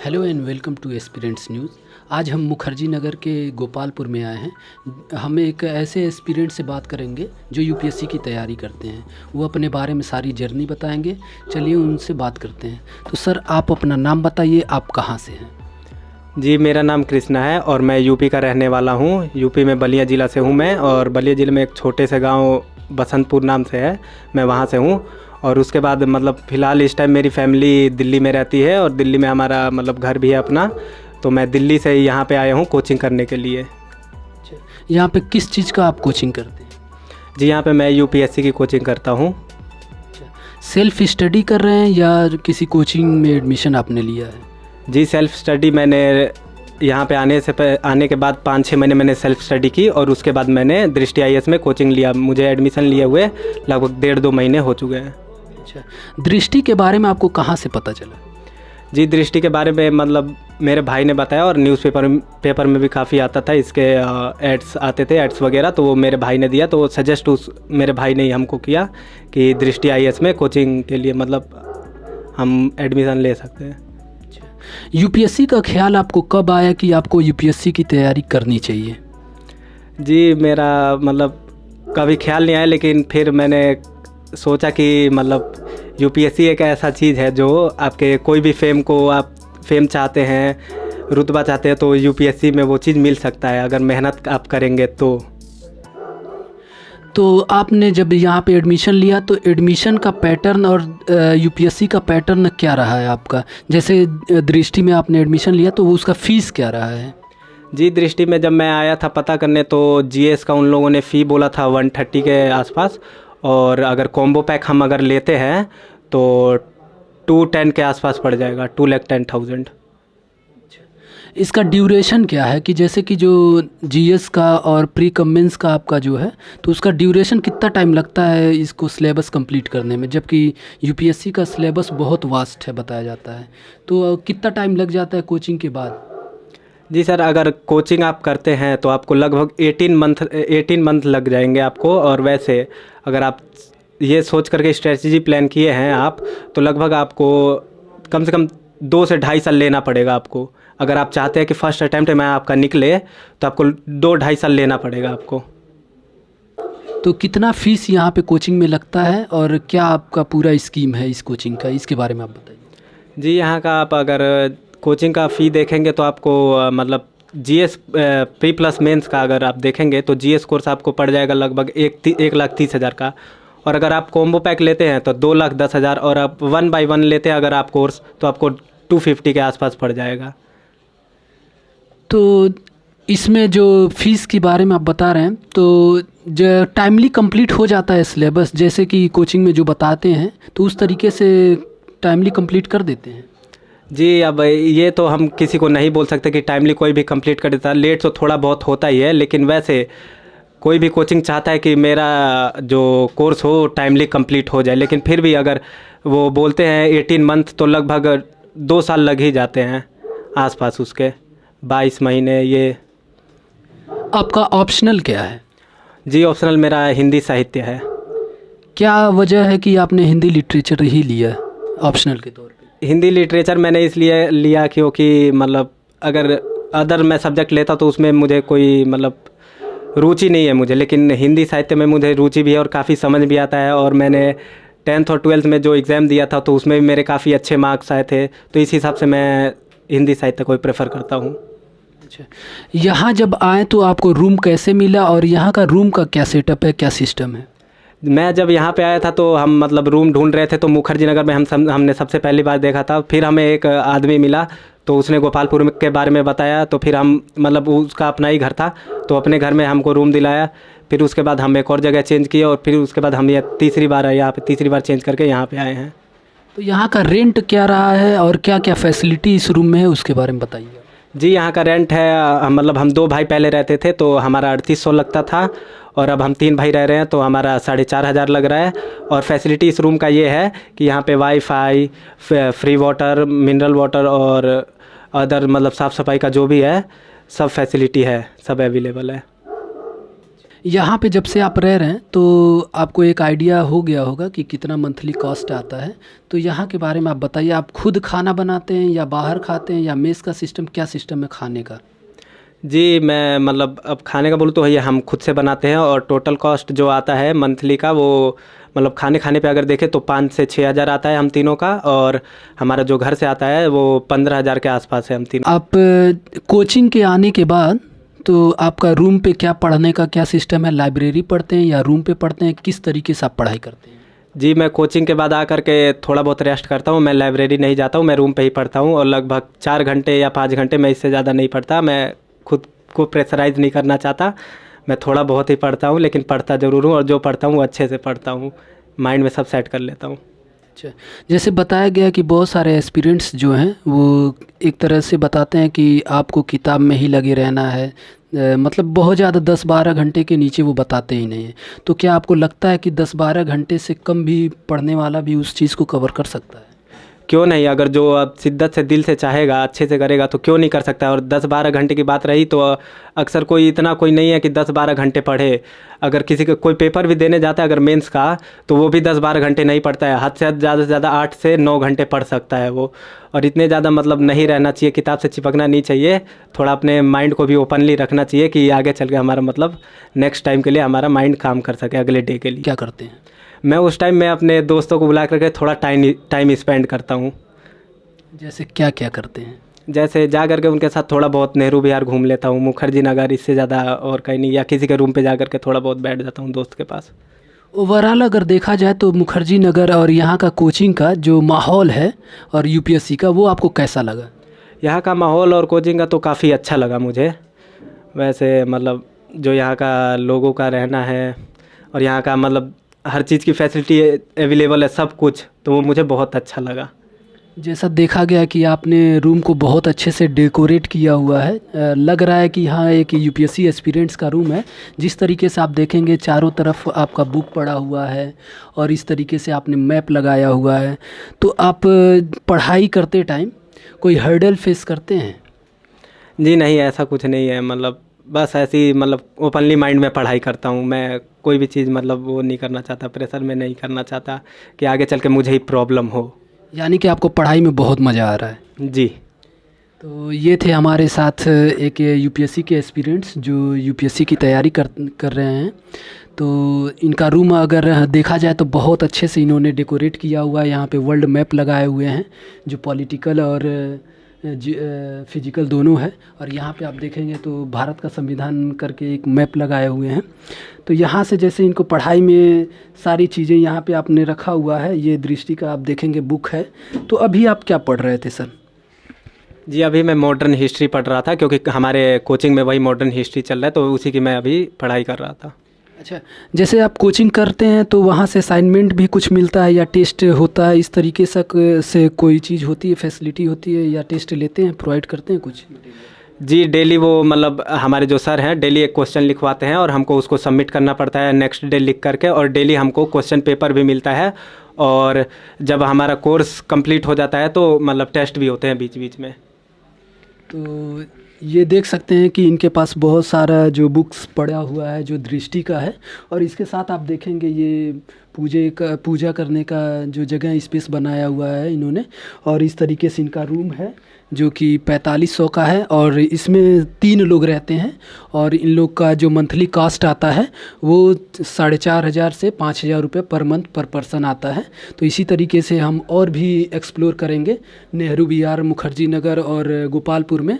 Hello and welcome two aspirants news. आज हम मुखर्जी नगर के गोपालपुर में आए हैं। हम एक ऐसे एस्पिरेंट से बात करेंगे जो यूपीएससी की तैयारी करते हैं। वो अपने बारे में सारी जर्नी बताएंगे। चलिए उनसे बात करते हैं। तो सर, आप अपना नाम बताइए, आप कहाँ से हैं? जी, मेरा नाम कृष्णा है और मैं यूपी का रहने वाला हूँ। यूपी में बलिया ज़िला से हूँ मैं, और बलिया ज़िले में एक छोटे से गांव बसंतपुर नाम से है, मैं वहाँ से हूँ। और उसके बाद फ़िलहाल इस टाइम मेरी फैमिली दिल्ली में रहती है और दिल्ली में हमारा घर भी है अपना। तो मैं दिल्ली से यहाँ पे आया हूँ कोचिंग करने के लिए। अच्छा, यहाँ पे किस चीज़ का आप कोचिंग करते हैं? जी, यहाँ पे मैं यूपीएससी की कोचिंग करता हूँ। अच्छा, सेल्फ स्टडी कर रहे हैं या किसी कोचिंग में एडमिशन आपने लिया है? जी, सेल्फ स्टडी मैंने यहाँ पे आने के बाद 5-6 महीने मैंने सेल्फ स्टडी की, और उसके बाद मैंने दृष्टि आईएएस में कोचिंग लिया। मुझे एडमिशन लिए हुए लगभग 1.5-2 महीने हो चुके हैं। अच्छा, दृष्टि के बारे में आपको कहाँ से पता चला? जी, दृष्टि के बारे में मेरे भाई ने बताया, और पेपर में भी काफ़ी आता था, इसके एड्स आते थे, एड्स वगैरह। तो वो मेरे भाई ने दिया, तो वो सजेस्ट मेरे भाई ने ही हमको किया कि दृष्टि आईएएस में कोचिंग के लिए हम एडमिशन ले सकते हैं। यूपीएससी का ख्याल आपको कब आया कि आपको यूपीएससी की तैयारी करनी चाहिए? जी, मेरा कभी ख्याल नहीं आया, लेकिन फिर मैंने सोचा कि यूपीएससी एक ऐसा चीज़ है जो आपके कोई भी आप फेम चाहते हैं, रुतबा चाहते हैं, तो यूपीएससी में वो चीज़ मिल सकता है अगर मेहनत आप करेंगे तो आपने जब यहाँ पे एडमिशन लिया तो एडमिशन का पैटर्न और यूपीएससी का पैटर्न क्या रहा है आपका? जैसे दृष्टि में आपने एडमिशन लिया तो वो उसका फ़ीस क्या रहा है? जी, दृष्टि में जब मैं आया था पता करने, तो जीएस का उन लोगों ने फ़ी बोला था 130 के आसपास, और अगर कॉम्बो पैक हम लेते हैं तो 210 के आसपास पड़ जाएगा, 2,10,000। इसका ड्यूरेशन क्या है कि जैसे कि जो जीएस का और प्री कमेंस का आपका जो है, तो उसका ड्यूरेशन कितना टाइम लगता है इसको सिलेबस कंप्लीट करने में? जबकि यूपीएससी का सिलेबस बहुत वास्ट है बताया जाता है, तो कितना टाइम लग जाता है कोचिंग के बाद? जी सर, अगर कोचिंग आप करते हैं तो आपको लगभग 18 मंथ लग जाएंगे आपको। और वैसे अगर आप ये सोच करके स्ट्रेटजी प्लान किए हैं तो लगभग आपको कम से कम 2 से 2.5 साल लेना पड़ेगा आपको। अगर आप चाहते हैं कि फर्स्ट अटैम्प्ट में आपका निकले तो आपको 2-2.5 साल लेना पड़ेगा आपको। तो कितना फ़ीस यहाँ पे कोचिंग में लगता है और क्या आपका पूरा स्कीम है इस कोचिंग का, इसके बारे में आप बताइए। जी, यहाँ का आप अगर कोचिंग का फ़ी देखेंगे तो आपको जीएस प्री प्लस मेंस का अगर आप देखेंगे तो जीएस कोर्स आपको पड़ जाएगा लगभग 1,30,000 का। और अगर आप कॉम्बो पैक लेते हैं तो 2,10,000, और आप 1 बाय 1 लेते हैं अगर आप कोर्स तो आपको 250 के आसपास पड़ जाएगा। तो इसमें जो फ़ीस के बारे में आप बता रहे हैं, तो जो टाइमली कंप्लीट हो जाता है सिलेबस, जैसे कि कोचिंग में जो बताते हैं तो उस तरीके से टाइमली कंप्लीट कर देते हैं? जी, अब ये तो हम किसी को नहीं बोल सकते कि टाइमली कोई भी कंप्लीट कर देता है। लेट तो थोड़ा बहुत होता ही है, लेकिन वैसे कोई भी कोचिंग चाहता है कि मेरा जो कोर्स हो टाइमली कंप्लीट हो जाए। लेकिन फिर भी अगर वो बोलते हैं 18 मंथ तो लगभग 2 साल लग ही जाते हैं आसपास उसके, 22 महीने। ये आपका ऑप्शनल क्या है? जी, ऑप्शनल मेरा हिंदी साहित्य है। क्या वजह है कि आपने हिंदी लिटरेचर ही लिया ऑप्शनल के तौर पे? हिंदी लिटरेचर मैंने इसलिए लिया क्योंकि अगर अदर मैं सब्जेक्ट लेता तो उसमें मुझे कोई रुचि नहीं है मुझे, लेकिन हिंदी साहित्य में मुझे रुचि भी है और काफ़ी समझ भी आता है। और मैंने 10th और 12th में जो एग्ज़ाम दिया था तो उसमें भी मेरे काफ़ी अच्छे मार्क्स आए थे, तो इस हिसाब से मैं हिंदी साहित्य को प्रेफर करता हूँ। अच्छा, यहाँ जब आए तो आपको रूम कैसे मिला और यहाँ का रूम का क्या सेटअप है, क्या सिस्टम है? मैं जब यहाँ पे आया था तो हम रूम ढूंढ रहे थे, तो मुखर्जी नगर में हमने सबसे पहली बार देखा था। फिर हमें एक आदमी मिला तो उसने गोपालपुर के बारे में बताया, तो फिर हम उसका अपना ही घर था तो अपने घर में हमको रूम दिलाया। फिर उसके बाद हम एक और जगह चेंज किए, और फिर उसके बाद हम ये तीसरी बार चेंज करके यहाँ पे आए हैं। तो यहाँ का रेंट क्या रहा है और क्या क्या फैसिलिटी इस रूम में है, उसके बारे में बताइए। जी, यहाँ का रेंट है हम 2 भाई पहले रहते थे तो हमारा 3800 लगता था, और अब हम 3 भाई रह रहे हैं तो हमारा 4,500 लग रहा है। और फैसिलिटी इस रूम का ये है कि यहाँ पे wifi, free water, mineral water और अदर साफ़ सफाई का जो भी है सब फैसिलिटी है, सब अवेलेबल है। यहाँ पे जब से आप रह रहे हैं तो आपको एक आइडिया हो गया होगा कि कितना मंथली कॉस्ट आता है। तो यहाँ के बारे में आप बताइए, आप खुद खाना बनाते हैं या बाहर खाते हैं, या मेस का सिस्टम, क्या सिस्टम है खाने का? जी, मैं मतलब अब खाने का बोलूँ तो ये हम खुद से बनाते हैं, और टोटल कॉस्ट जो आता है मंथली का वो मतलब खाने खाने पे अगर देखें तो 5 से 6 हज़ार आता है हम तीनों का, और हमारा जो घर से आता है वो 15 हज़ार के आसपास है हम तीनों। आप कोचिंग के आने के बाद तो आपका रूम पे क्या पढ़ने का क्या सिस्टम है? लाइब्रेरी पढ़ते हैं या रूम पे पढ़ते हैं? किस तरीके से आप पढ़ाई करते हैं? जी, मैं कोचिंग के बाद आकर के थोड़ा बहुत रेस्ट करता हूँ। मैं लाइब्रेरी नहीं जाता हूँ, मैं रूम पे ही पढ़ता हूँ, और लगभग 4 घंटे या 5 घंटे, मैं इससे ज़्यादा नहीं पढ़ता। मैं खुद को प्रेशराइज नहीं करना चाहता। मैं थोड़ा बहुत ही पढ़ता हूँ, लेकिन पढ़ता ज़रूर हूँ, और जो पढ़ता हूँ वो अच्छे से पढ़ता हूँ, माइंड में सब सेट कर लेता हूँ। अच्छा, जैसे बताया गया कि बहुत सारे एस्पिरेंट्स जो हैं वो एक तरह से बताते हैं कि आपको किताब में ही लगे रहना है, मतलब बहुत ज़्यादा 10-12 घंटे के नीचे वो बताते ही नहीं हैं। तो क्या आपको लगता है कि 10-12 घंटे से कम भी पढ़ने वाला भी उस चीज़ को कवर कर सकता है? क्यों नहीं, अगर जो अब शिद्दत से दिल से चाहेगा, अच्छे से करेगा, तो क्यों नहीं कर सकता है। और 10-12 घंटे की बात रही तो अक्सर कोई इतना कोई नहीं है कि 10-12 घंटे पढ़े। अगर किसी का कोई पेपर भी देने जाता है अगर मेंस का, तो वो भी 10-12 घंटे नहीं पढ़ता है। हद से ज़्यादा 8 से 9 घंटे पढ़ सकता है वो। और इतने ज़्यादा मतलब नहीं रहना चाहिए, किताब से चिपकना नहीं चाहिए। थोड़ा अपने माइंड को भी ओपनली रखना चाहिए कि आगे चल के हमारा मतलब नेक्स्ट टाइम के लिए हमारा माइंड काम कर सके, अगले डे के लिए। क्या करते हैं? मैं उस टाइम में अपने दोस्तों को बुला करके थोड़ा टाइम स्पेंड करता हूँ। जैसे क्या क्या करते हैं? जैसे जा करके उनके साथ थोड़ा बहुत नेहरू विहार घूम लेता हूँ, मुखर्जी नगर, इससे ज़्यादा और कहीं नहीं। या किसी के रूम पे जा करके थोड़ा बहुत बैठ जाता हूँ दोस्त के पास। ओवरऑल अगर देखा जाए तो मुखर्जी नगर और यहाँ का कोचिंग का जो माहौल है और यूपीएससी का, वो आपको कैसा लगा? यहाँ का माहौल और कोचिंग का तो काफ़ी अच्छा लगा मुझे। वैसे मतलब जो यहाँ का लोगों का रहना है, और यहाँ का मतलब हर चीज़ की फैसिलिटी अवेलेबल है, सब कुछ, तो वो मुझे बहुत अच्छा लगा। जैसा देखा गया कि आपने रूम को बहुत अच्छे से डेकोरेट किया हुआ है, लग रहा है कि हाँ एक यूपीएससी एस्पिरेंट्स का रूम है। जिस तरीके से आप देखेंगे चारों तरफ आपका बुक पड़ा हुआ है और इस तरीके से आपने मैप लगाया हुआ है। तो आप पढ़ाई करते टाइम कोई हर्डल फेस करते हैं? जी नहीं, ऐसा कुछ नहीं है। मतलब बस ऐसी मतलब ओपनली माइंड में पढ़ाई करता हूँ। मैं कोई भी चीज़ मतलब वो नहीं करना चाहता, प्रेशर में नहीं करना चाहता कि आगे चल के मुझे ही प्रॉब्लम हो। यानी कि आपको पढ़ाई में बहुत मज़ा आ रहा है। जी। तो ये थे हमारे साथ एक यूपीएससी के एस्पिरेंट्स जो यूपीएससी की तैयारी कर रहे हैं। तो इनका रूम अगर देखा जाए तो बहुत अच्छे से इन्होंने डेकोरेट किया हुआ है। यहाँ पे वर्ल्ड मैप लगाए हुए हैं जो पॉलिटिकल और फिजिकल दोनों है। और यहाँ पे आप देखेंगे तो भारत का संविधान करके एक मैप लगाए हुए हैं। तो यहाँ से जैसे इनको पढ़ाई में सारी चीज़ें यहाँ पे आपने रखा हुआ है, ये दृष्टि का आप देखेंगे बुक है। तो अभी आप क्या पढ़ रहे थे सर? जी, अभी मैं मॉडर्न हिस्ट्री पढ़ रहा था, क्योंकि हमारे कोचिंग में वही मॉडर्न हिस्ट्री चल रहा है, तो उसी की मैं अभी पढ़ाई कर रहा था। अच्छा, जैसे आप कोचिंग करते हैं तो वहाँ से असाइनमेंट भी कुछ मिलता है या टेस्ट होता है, इस तरीके से कोई चीज़ होती है, फैसिलिटी होती है, या टेस्ट लेते हैं, प्रोवाइड करते हैं कुछ? जी, डेली वो मतलब हमारे जो सर हैं डेली एक क्वेश्चन लिखवाते हैं, और हमको उसको सबमिट करना पड़ता है नेक्स्ट डे लिख करके। और डेली हमको क्वेश्चन पेपर भी मिलता है, और जब हमारा कोर्स कंप्लीट हो जाता है तो मतलब टेस्ट भी होते हैं बीच बीच में। तो ये देख सकते हैं कि इनके पास बहुत सारा जो बुक्स पड़ा हुआ है जो दृष्टि का है। और इसके साथ आप देखेंगे ये पूजा करने का जो जगह स्पेस बनाया हुआ है इन्होंने। और इस तरीके से इनका रूम है जो कि 4500 का है, और इसमें 3 लोग रहते हैं। और इन लोग का जो मंथली कॉस्ट आता है वो 4500 से 5000 रुपये पर मंथ पर पर्सन आता है। तो इसी तरीके से हम और भी एक्सप्लोर करेंगे नेहरू विहार, मुखर्जी नगर और गोपालपुर में।